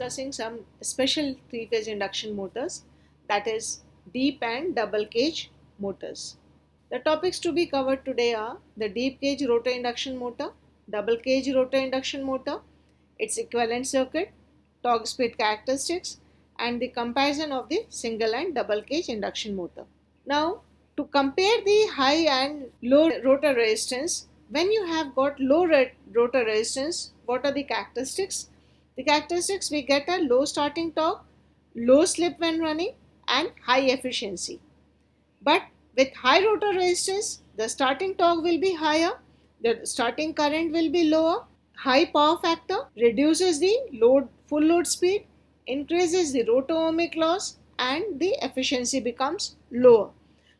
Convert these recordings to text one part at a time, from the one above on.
discussing some special three-phase induction motors, that is deep and double cage motors. The topics to be covered today are the deep cage rotor induction motor, double cage rotor induction motor, its equivalent circuit, torque speed characteristics, and the comparison of the single and double cage induction motor. Now, to compare the high and low rotor resistance, when you have got low rotor resistance, what are the characteristics? The characteristics, we get a low starting torque, low slip when running, and high efficiency. But with high rotor resistance, the starting torque will be higher, the starting current will be lower, high power factor reduces the full load speed, increases the rotor ohmic loss, and the efficiency becomes lower.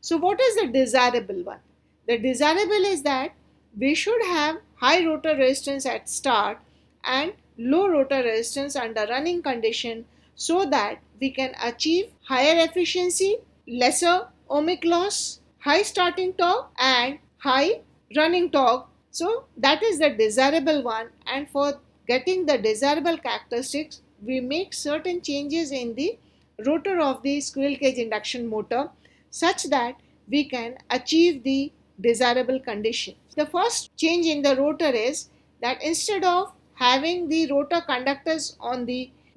So what is the desirable one? The desirable is that we should have high rotor resistance at start and low rotor resistance under running condition, so that we can achieve higher efficiency, lesser ohmic loss, high starting torque, and high running torque. So that is the desirable one, and for getting the desirable characteristics, we make certain changes in the rotor of the squirrel cage induction motor such that we can achieve the desirable condition. The first change in the rotor is that instead of having the rotor conductors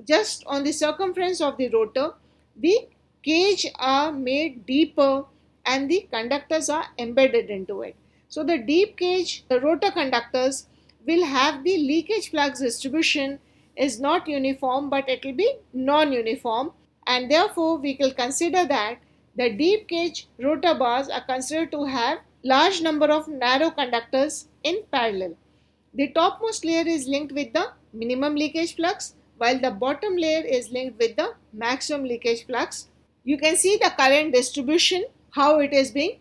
just on the circumference of the rotor, the cage are made deeper and the conductors are embedded into it. So the deep cage, the rotor conductors will have the leakage flux distribution is not uniform, but it will be non-uniform, and therefore we will consider that the deep cage rotor bars are considered to have large number of narrow conductors in parallel. The topmost layer is linked with the minimum leakage flux, while the bottom layer is linked with the maximum leakage flux. You can see the current distribution, how it is being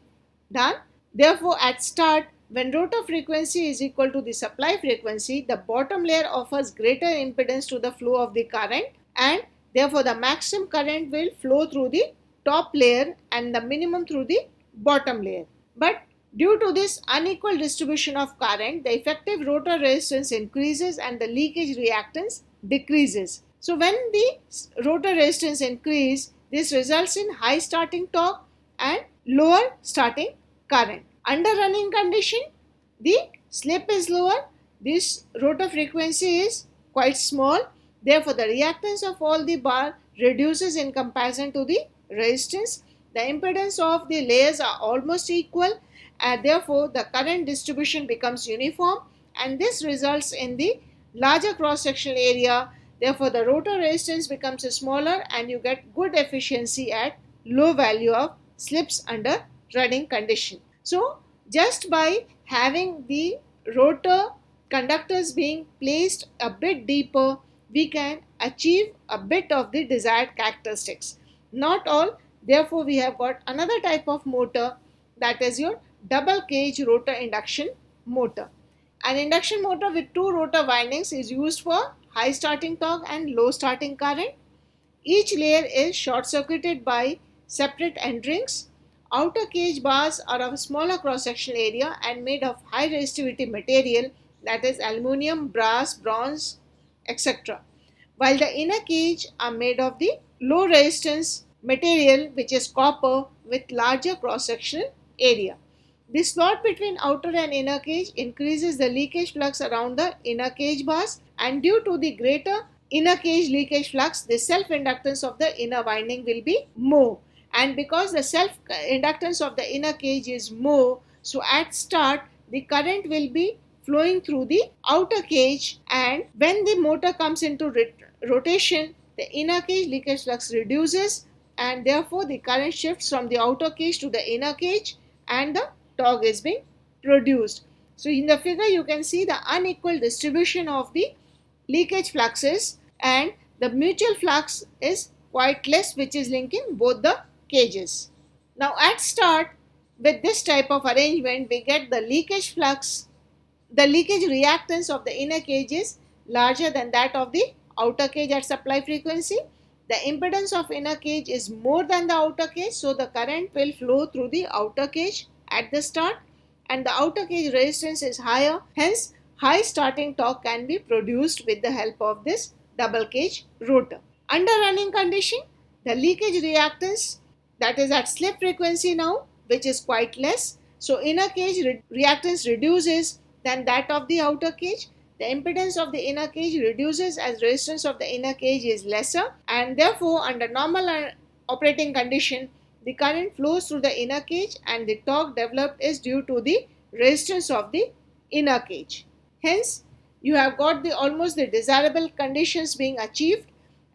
done. Therefore, at start, when rotor frequency is equal to the supply frequency, the bottom layer offers greater impedance to the flow of the current, and therefore the maximum current will flow through the top layer and the minimum through the bottom layer. But due to this unequal distribution of current, the effective rotor resistance increases and the leakage reactance decreases. So when the rotor resistance increases, this results in high starting torque and lower starting current. Under running condition, the slip is lower, this rotor frequency is quite small, therefore the reactance of all the bar reduces in comparison to the resistance. The impedance of the layers are almost equal, and therefore the current distribution becomes uniform, and this results in the larger cross sectional area. Therefore the rotor resistance becomes smaller and you get good efficiency at low value of slips under running condition. So just by having the rotor conductors being placed a bit deeper, we can achieve a bit of the desired characteristics. Not all, therefore we have got another type of motor, that is your double cage rotor induction motor. An induction motor with two rotor windings is used for high starting torque and low starting current. Each layer is short circuited by separate end rings. Outer cage bars are of smaller cross sectional area and made of high resistivity material, that is aluminum, brass, bronze, etc. While the inner cage are made of the low resistance material, which is copper, with larger cross sectional area. The slot between outer and inner cage increases the leakage flux around the inner cage bars, and due to the greater inner cage leakage flux, the self inductance of the inner winding will be more. And because the self inductance of the inner cage is more, so at start the current will be flowing through the outer cage, and when the motor comes into rotation, the inner cage leakage flux reduces, and therefore the current shifts from the outer cage to the inner cage and the torque is being produced. So in the figure you can see the unequal distribution of the leakage fluxes, and the mutual flux is quite less, which is linking both the cages. Now at start, with this type of arrangement, we get the leakage flux, the leakage reactance of the inner cage is larger than that of the outer cage at supply frequency. The impedance of inner cage is more than the outer cage, so the current will flow through the outer cage at the start, and the outer cage resistance is higher, hence high starting torque can be produced with the help of this double cage rotor. Under running condition, the leakage reactance, that is at slip frequency now, which is quite less. So inner cage reactance reduces than that of the outer cage. The impedance of the inner cage reduces as resistance of the inner cage is lesser, and therefore under normal operating condition, the current flows through the inner cage and the torque developed is due to the resistance of the inner cage. Hence, you have got the almost the desirable conditions being achieved,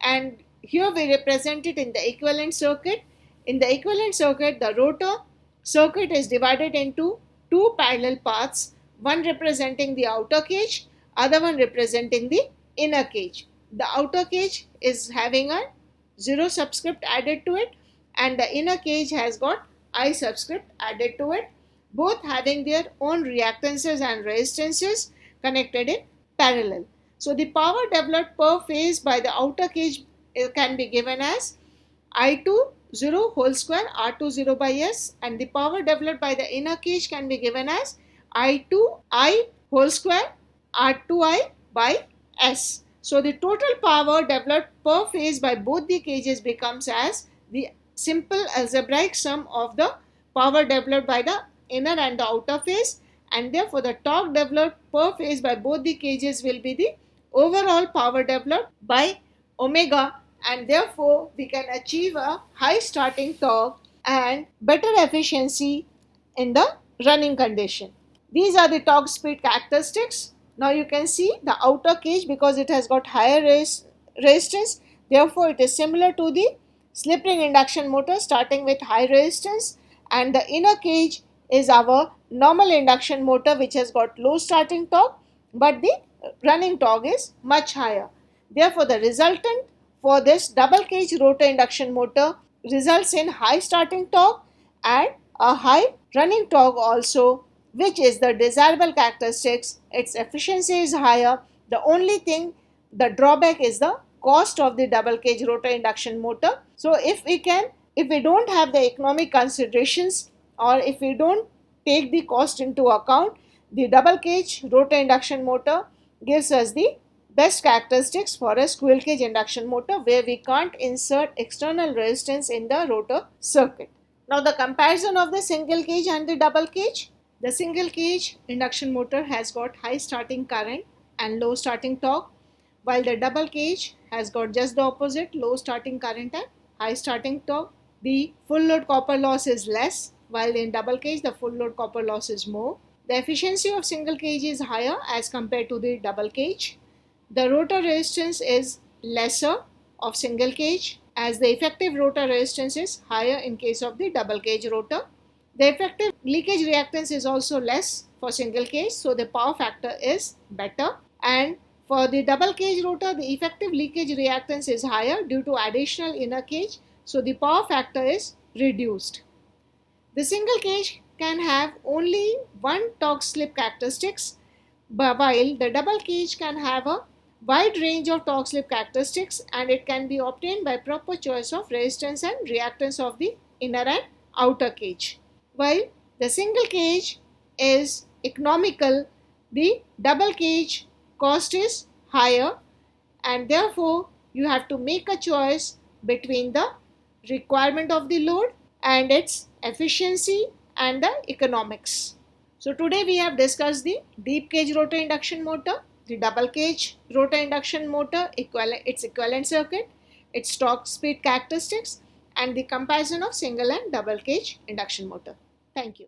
and here we represent it in the equivalent circuit. In the equivalent circuit, the rotor circuit is divided into two parallel paths, one representing the outer cage, other one representing the inner cage. The outer cage is having a 0 subscript added to it, and the inner cage has got I subscript added to it, both having their own reactances and resistances connected in parallel. So the power developed per phase by the outer cage can be given as I2 0 whole square R2 0 by S, and the power developed by the inner cage can be given as I2 I whole square R2I by S. So the total power developed per phase by both the cages becomes as the simple algebraic sum of the power developed by the inner and the outer phase, and therefore the torque developed per phase by both the cages will be the overall power developed by omega, and therefore we can achieve a high starting torque and better efficiency in the running condition. These are the torque speed characteristics. Now you can see the outer cage, because it has got higher resistance, therefore it is similar to the slip ring induction motor starting with high resistance, and the inner cage is our normal induction motor which has got low starting torque, but the running torque is much higher. Therefore the resultant for this double cage rotor induction motor results in high starting torque and a high running torque also, which is the desirable characteristics. Its efficiency is higher. The only thing, the drawback is the cost of the double cage rotor induction motor. So if we don't have the economic considerations, or if we don't take the cost into account, the double cage rotor induction motor gives us the best characteristics for a squirrel cage induction motor, where we can't insert external resistance in the rotor circuit. Now the comparison of the single cage and the double cage. The single cage induction motor has got high starting current and low starting torque, while the double cage has got just the opposite, low starting current and high starting torque. The full load copper loss is less, while in double cage the full load copper loss is more. The efficiency of single cage is higher as compared to the double cage. The rotor resistance is lesser of single cage, as the effective rotor resistance is higher in case of the double cage rotor. The effective leakage reactance is also less for single cage, so the power factor is better. And for the double cage rotor, the effective leakage reactance is higher due to additional inner cage, so the power factor is reduced. The single cage can have only one torque slip characteristics, while the double cage can have a wide range of torque slip characteristics, and it can be obtained by proper choice of resistance and reactance of the inner and outer cage. While the single cage is economical, the double cage cost is higher, and therefore you have to make a choice between the requirement of the load and its efficiency and the economics. So today we have discussed the deep cage rotor induction motor, the double cage rotor induction motor, its equivalent circuit, its torque speed characteristics, and the comparison of single and double cage induction motor. Thank you.